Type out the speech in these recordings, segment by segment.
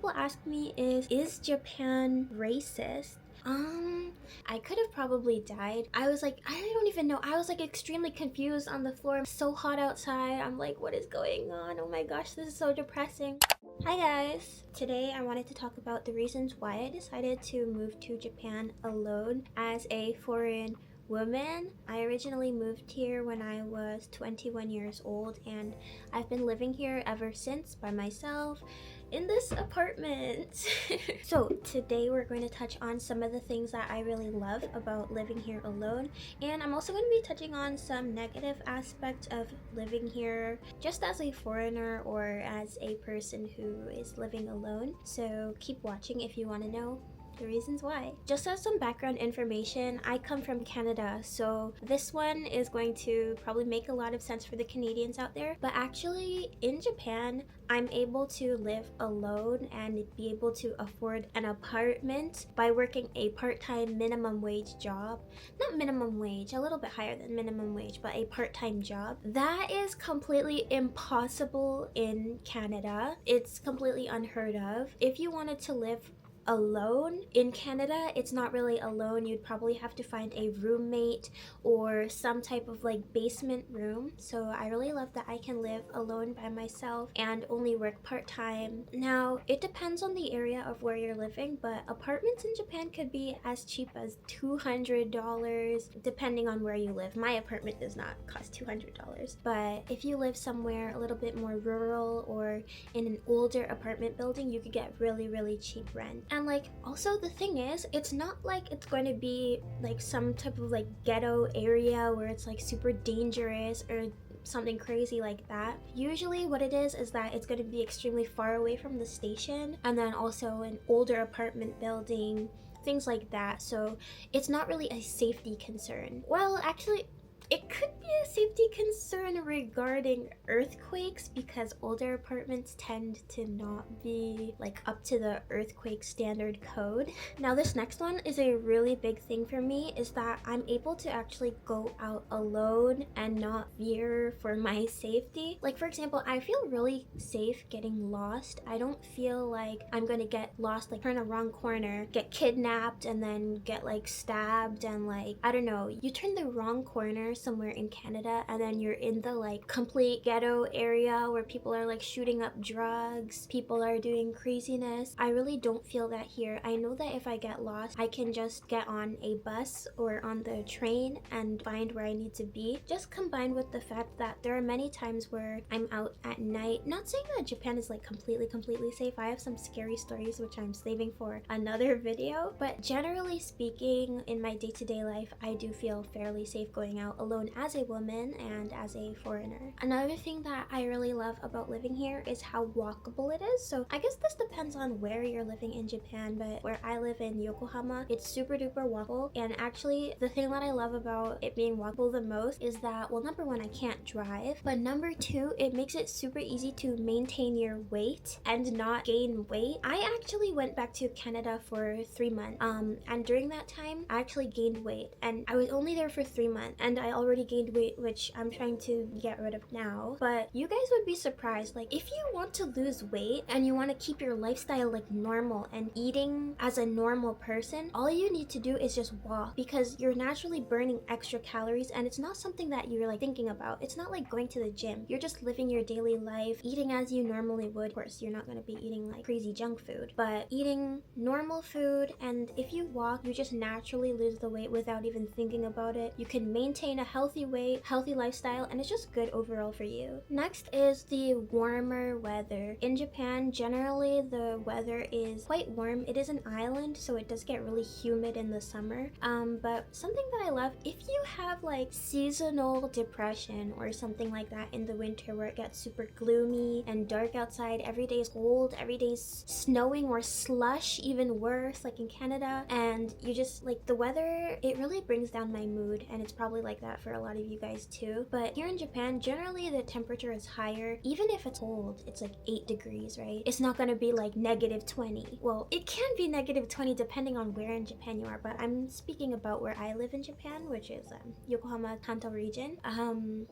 people ask me is Japan racist? I could have probably died. I was like, I don't even know. I was like extremely confused on the floor. So hot outside. I'm like, what is going on? Oh my gosh, this is so depressing. Hi guys! Today I wanted to talk about the reasons why I decided to move to Japan alone as a foreign woman. I originally moved here when I was 21 years old and I've been living here ever since by myself in this apartment. So today we're going to touch on some of the things that I really love about living here alone, and I'm also going to be touching on some negative aspects of living here just as a foreigner or as a person who is living alone. So keep watching if you want to know the reasons why. Just as some background information, I come from Canada, so this one is going to probably make a lot of sense for the Canadians out there, but actually in Japan I'm able to live alone and be able to afford an apartment by working a part-time minimum wage job. Not minimum wage, a little bit higher than minimum wage, but a part-time job. That is completely impossible in Canada. It's completely unheard of. If you wanted to live alone in Canada, it's not really alone. You'd probably have to find a roommate or some type of like basement room. So I really love that I can live alone by myself and only work part-time. Now it depends on the area of where you're living, but apartments in Japan could be as cheap as $200 depending on where you live. My apartment does not cost $200, but if you live somewhere a little bit more rural or in an older apartment building, you could get really cheap rent. And like also the thing is, it's not like it's going to be like some type of like ghetto area where it's like super dangerous or something crazy like that. Usually what it is that it's going to be extremely far away from the station, and then also an older apartment building, things like that. So it's not really a safety concern. Well, actually it could be a safety concern regarding earthquakes because older apartments tend to not be like up to the earthquake standard code. Now this next one is a really big thing for me, is that I'm able to actually go out alone and not fear for my safety. Like for example, I feel really safe getting lost. I don't feel like I'm gonna get lost, like turn a wrong corner, get kidnapped, and then get like stabbed, and like, I don't know, you turn the wrong corner somewhere in Canada and then you're in the like complete ghetto area where people are like shooting up drugs, people are doing craziness. I really don't feel that here. I know that if I get lost, I can just get on a bus or on the train and find where I need to be. Just combined with the fact that there are many times where I'm out at night. Not saying that Japan is like completely safe. I have some scary stories which I'm saving for another video, but generally speaking, in my day-to-day life, I do feel fairly safe going out alone as a woman and as a foreigner. Another thing that I really love about living here is how walkable it is. So I guess this depends on where you're living in Japan, but where I live in Yokohama, it's super duper walkable. And actually the thing that I love about it being walkable the most is that, well, number one, I can't drive, but number two, it makes it super easy to maintain your weight and not gain weight. I actually went back to Canada for 3 months, and during that time I actually gained weight, and I was only there for 3 months and I already gained weight, which I'm trying to get rid of now. But you guys would be surprised, like if you want to lose weight and you want to keep your lifestyle like normal and eating as a normal person, all you need to do is just walk, because you're naturally burning extra calories and it's not something that you're like thinking about. It's not like going to the gym. You're just living your daily life, eating as you normally would. Of course, you're not going to be eating like crazy junk food, but eating normal food, and if you walk, you just naturally lose the weight without even thinking about it. You can maintain a healthy weight, healthy lifestyle, and it's just good overall for you. Next is the warmer weather. In Japan, generally the weather is quite warm. It is an island, so it does get really humid in the summer. But something that I love, if you have like seasonal depression or something like that in the winter where it gets super gloomy and dark outside, every day is cold, every day's snowing or slush, even worse, like in Canada, and you just like the weather, it really brings down my mood, and it's probably like that that for a lot of you guys too. But here in Japan, generally the temperature is higher. Even if it's cold, it's like 8 degrees, right? It's not gonna be like -20. Well, it can be -20 depending on where in Japan you are, but I'm speaking about where I live in Japan, which is Yokohama, Kanto region.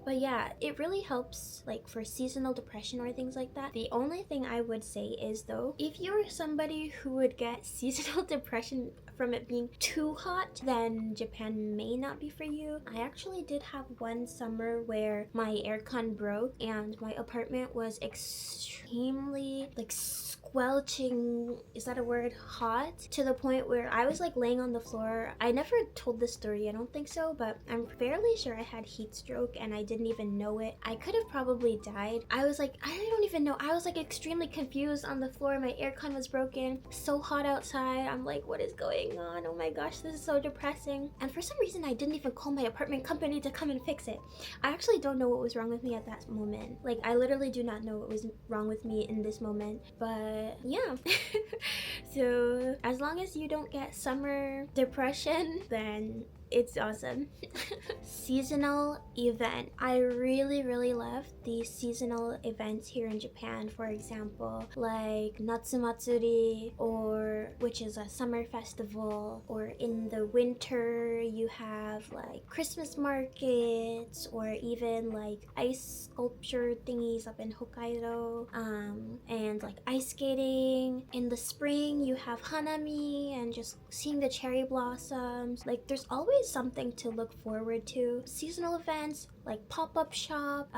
But yeah, it really helps like for seasonal depression or things like that. The only thing I would say is though, if you're somebody who would get seasonal depression from it being too hot, then Japan may not be for you. I actually did have one summer where my aircon broke and my apartment was extremely like squelching, is that a word, hot, to the point where I was like laying on the floor. I never told this story, I don't think so, but I'm fairly sure I had heat stroke and I didn't even know it. I could have probably died. I was like, I don't even know, I was like extremely confused on the floor. My aircon was broken, so hot outside. I'm like, what is going on? Oh my gosh, this is so depressing. And for some reason I didn't even call my apartment company to come and fix it. I actually don't know what was wrong with me at that moment. Like, I literally do not know what was wrong with me in this moment, but yeah. So as long as you don't get summer depression, then it's awesome. Seasonal event. I really love the seasonal events here in Japan. For example, like Natsumatsuri, or which is a summer festival, or in the winter you have like Christmas markets, or even like ice sculpture thingies up in Hokkaido, and like ice skating. In the spring you have hanami and just seeing the cherry blossoms. Like, there's always something to look forward to. Seasonal events like pop-up shop,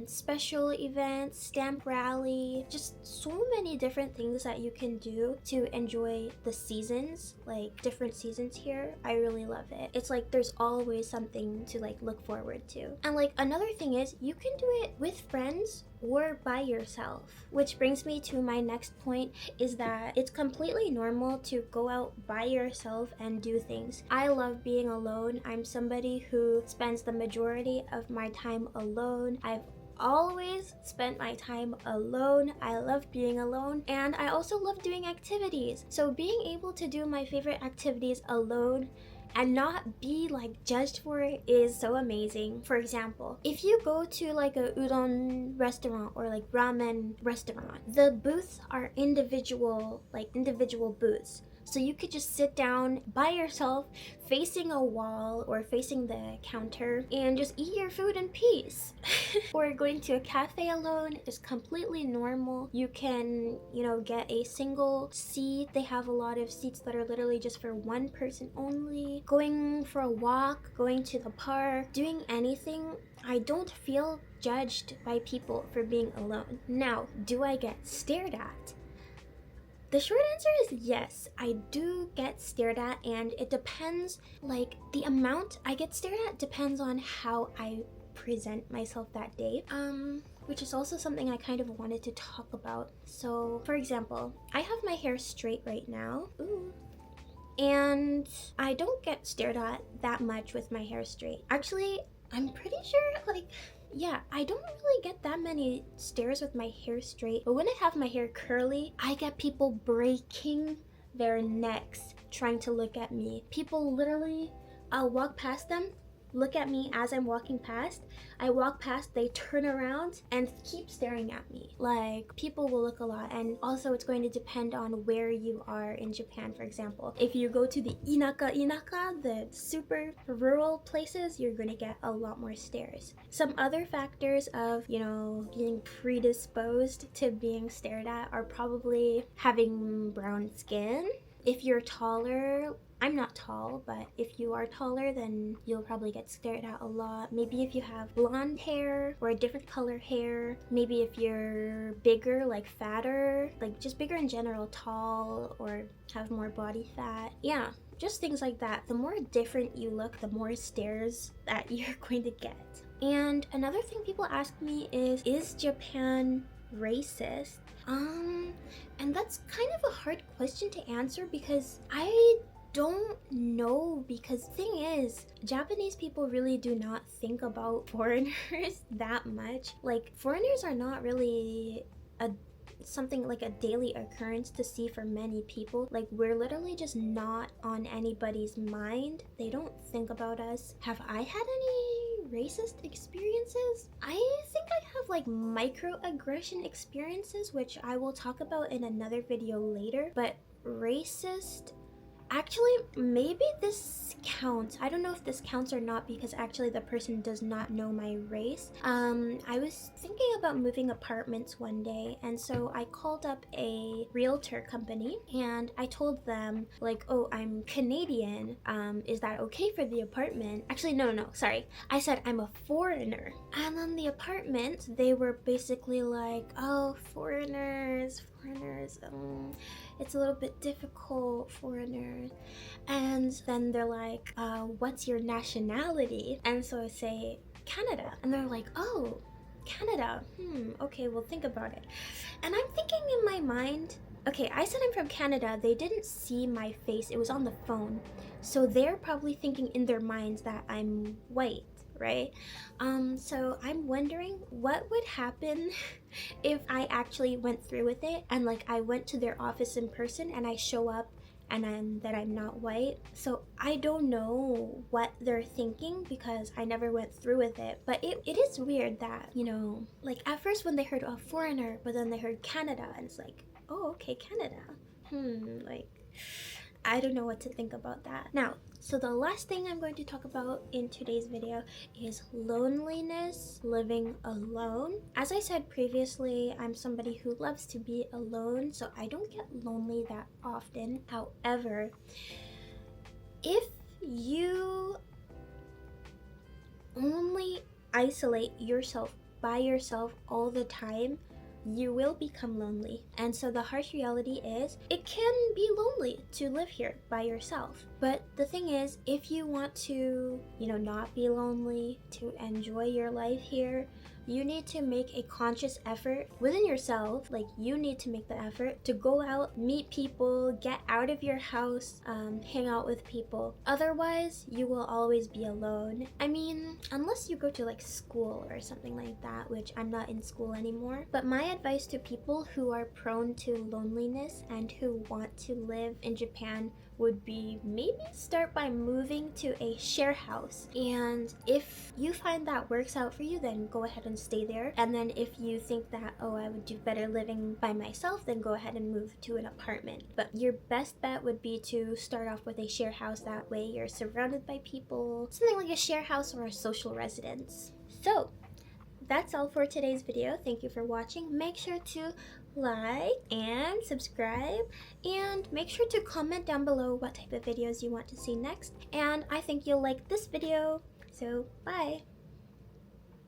special events, stamp rally, just so many different things that you can do to enjoy the seasons, like different seasons here. I really love it. It's like there's always something to like look forward to. And like another thing is, you can do it with friends or by yourself. Which brings me to my next point, is that it's completely normal to go out by yourself and do things. I love being alone. I'm somebody who spends the majority of my time alone. I've always spent my time alone. I love being alone, and I also love doing activities. So being able to do my favorite activities alone and not be like judged for it is so amazing. For example, if you go to like a udon restaurant or like ramen restaurant, the booths are individual booths. So you could just sit down by yourself facing a wall or facing the counter and just eat your food in peace. Or going to a cafe alone is completely normal. You can, get a single seat. They have a lot of seats that are literally just for one person only. Going for a walk, going to the park, doing anything. I don't feel judged by people for being alone. Now, do I get stared at? The short answer is yes, I do get stared at, and it depends, like the amount I get stared at depends on how I present myself that day. Which is also something I kind of wanted to talk about. So, for example, I have my hair straight right now. Ooh. And I don't get stared at that much with my hair straight. Actually, I'm pretty sure, yeah, I don't really get that many stares with my hair straight, but when I have my hair curly, I get people breaking their necks trying to look at me. People literally, I'll walk past them, look at me as I'm walking past. I walk past, they turn around and keep staring at me. Like, people will look a lot, and also it's going to depend on where you are in Japan. For example, if you go to the inaka, the super rural places, you're gonna get a lot more stares. Some other factors of, being predisposed to being stared at are probably having brown skin. If you're taller, I'm not tall, but if you are taller, then you'll probably get stared at a lot. Maybe if you have blonde hair or a different color hair. Maybe if you're bigger, like fatter, like just bigger in general, tall, or have more body fat. Yeah, just things like that. The more different you look, the more stares that you're going to get. And another thing people ask me is Japan racist? And that's kind of a hard question to answer because I don't know, because thing is, Japanese people really do not think about foreigners that much. Like, foreigners are not really something like a daily occurrence to see for many people. Like, we're literally just not on anybody's mind. They don't think about us. Have I had any racist experiences? I think I have like microaggression experiences, which I will talk about in another video later, but racist, actually, maybe this counts. I don't know if this counts or not because actually the person does not know my race. I was thinking about moving apartments one day, and so I called up a realtor company and I told them like, oh, I'm Canadian. Is that okay for the apartment? Actually, no, sorry. I said I'm a foreigner. And then the apartment, they were basically like, oh, foreigners, it's a little bit difficult, foreigners. And then they're like, what's your nationality? And so I say, Canada. And they're like, oh, Canada. Okay, well, think about it. And I'm thinking in my mind, okay, I said I'm from Canada. They didn't see my face, it was on the phone. So they're probably thinking in their minds that I'm white, right? So I'm wondering what would happen if I actually went through with it and like I went to their office in person and I show up and I'm not white. So I don't know what they're thinking because I never went through with it. But it is weird that, you know, like at first when they heard a foreigner, but then they heard Canada and it's like, oh, okay, Canada. Like, I don't know what to think about that. Now, so the last thing I'm going to talk about in today's video is loneliness, living alone. As I said previously, I'm somebody who loves to be alone, so I don't get lonely that often. However, if you only isolate yourself by yourself all the time, you will become lonely. And so the harsh reality is it can be lonely to live here by yourself. But the thing is, if you want to, you know, not be lonely, to enjoy your life here, you need to make a conscious effort within yourself. Like, you need to make the effort to go out, meet people, get out of your house, hang out with people. Otherwise, you will always be alone. I mean, unless you go to like school or something like that, which I'm not in school anymore. But my advice to people who are prone to loneliness and who want to live in Japan would be maybe start by moving to a share house. And if you find that works out for you, then go ahead and stay there. And then if you think that, oh, I would do better living by myself, then go ahead and move to an apartment. But your best bet would be to start off with a share house. That way you're surrounded by people, something like a share house or a social residence. So that's all for today's video. Thank you for watching. Make sure to like and subscribe, and make sure to comment down below what type of videos you want to see next. And I think you'll like this video. So bye.